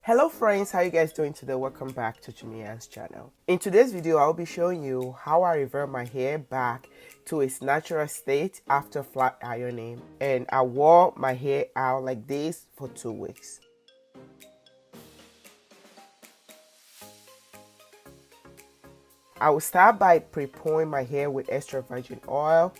Hello friends, how you guys doing today? Welcome back to Chimian's channel. In today's video, I'll be showing you how I revert my hair back to its natural state after flat ironing. And I wore my hair out like this for 2 weeks. I will start by pre-pouring my hair with extra virgin oil.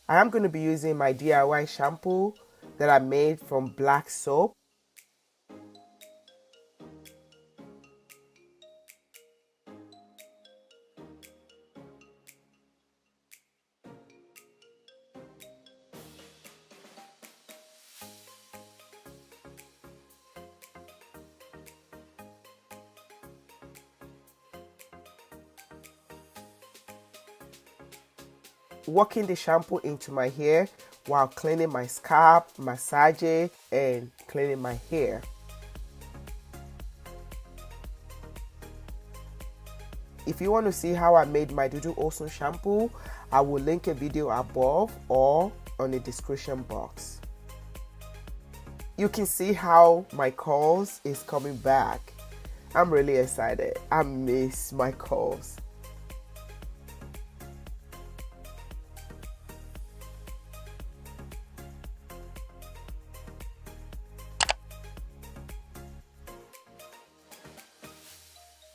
I am going to be using my DIY shampoo that I made from black soap. Working the shampoo into my hair while cleaning my scalp, massaging, and cleaning my hair. If you want to see how I made my xoxo shampoo, I will link a video above or on the description box. You can see how my curls is coming back. I'm really excited. I miss my curls.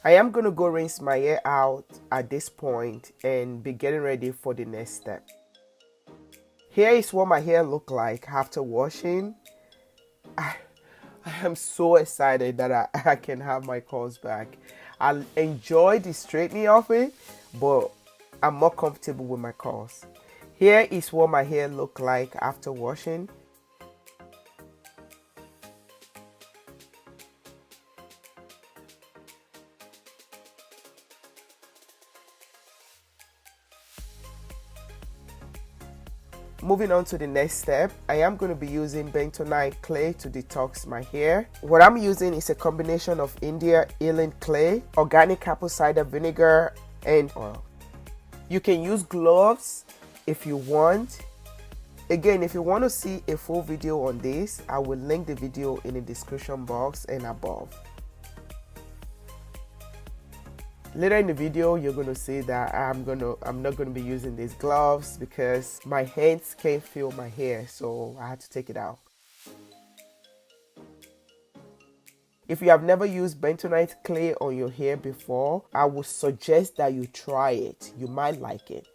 I am going to go rinse my hair out at this point and be getting ready for the next step. Here is what my hair looked like after washing. I am so excited that I can have my curls back. I enjoy the straightening of it, but I'm more comfortable with my curls. Here is what my hair looked like after washing. Moving on to the next step, I am going to be using Bentonite clay to detox my hair. What I'm using is a combination of India healing clay, organic apple cider vinegar, and oil. You can use gloves if you want. Again, if you want to see a full video on this, I will link the video in the description box and above. Later in the video, you're going to see that I'm not going to be using these gloves because my hands can't feel my hair, so I had to take it out. If you have never used Bentonite clay on your hair before, I would suggest that you try it. You might like it.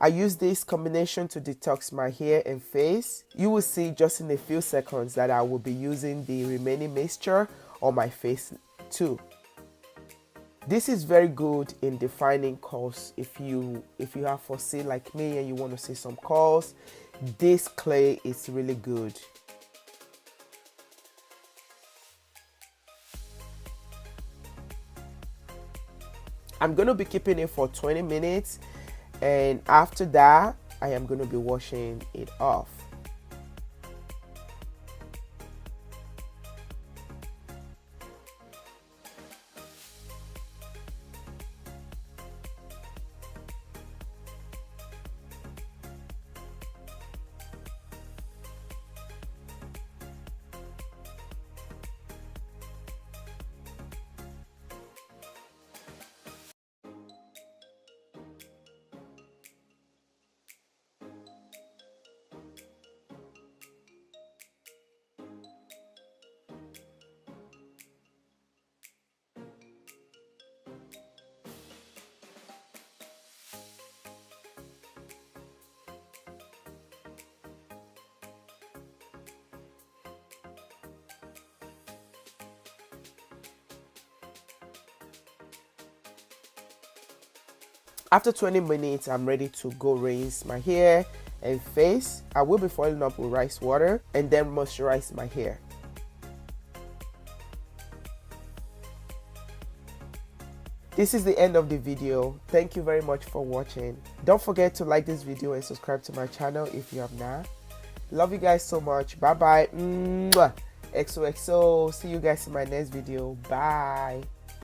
I use this combination to detox my hair and face. You will see just in a few seconds that I will be using the remaining mixture on my face too. This is very good in defining curls. If you have foreseen like me and you want to see some curls, this clay is really good. I'm going to be keeping it for 20 minutes and after that I am going to be washing it off. After 20 minutes, I'm ready to go rinse my hair and face. I will be following up with rice water and then moisturize my hair. This is the end of the video. Thank you very much for watching. Don't forget to like this video and subscribe to my channel if you have not. Love you guys so much. Bye bye. Mwah. XOXO. See you guys in my next video. Bye.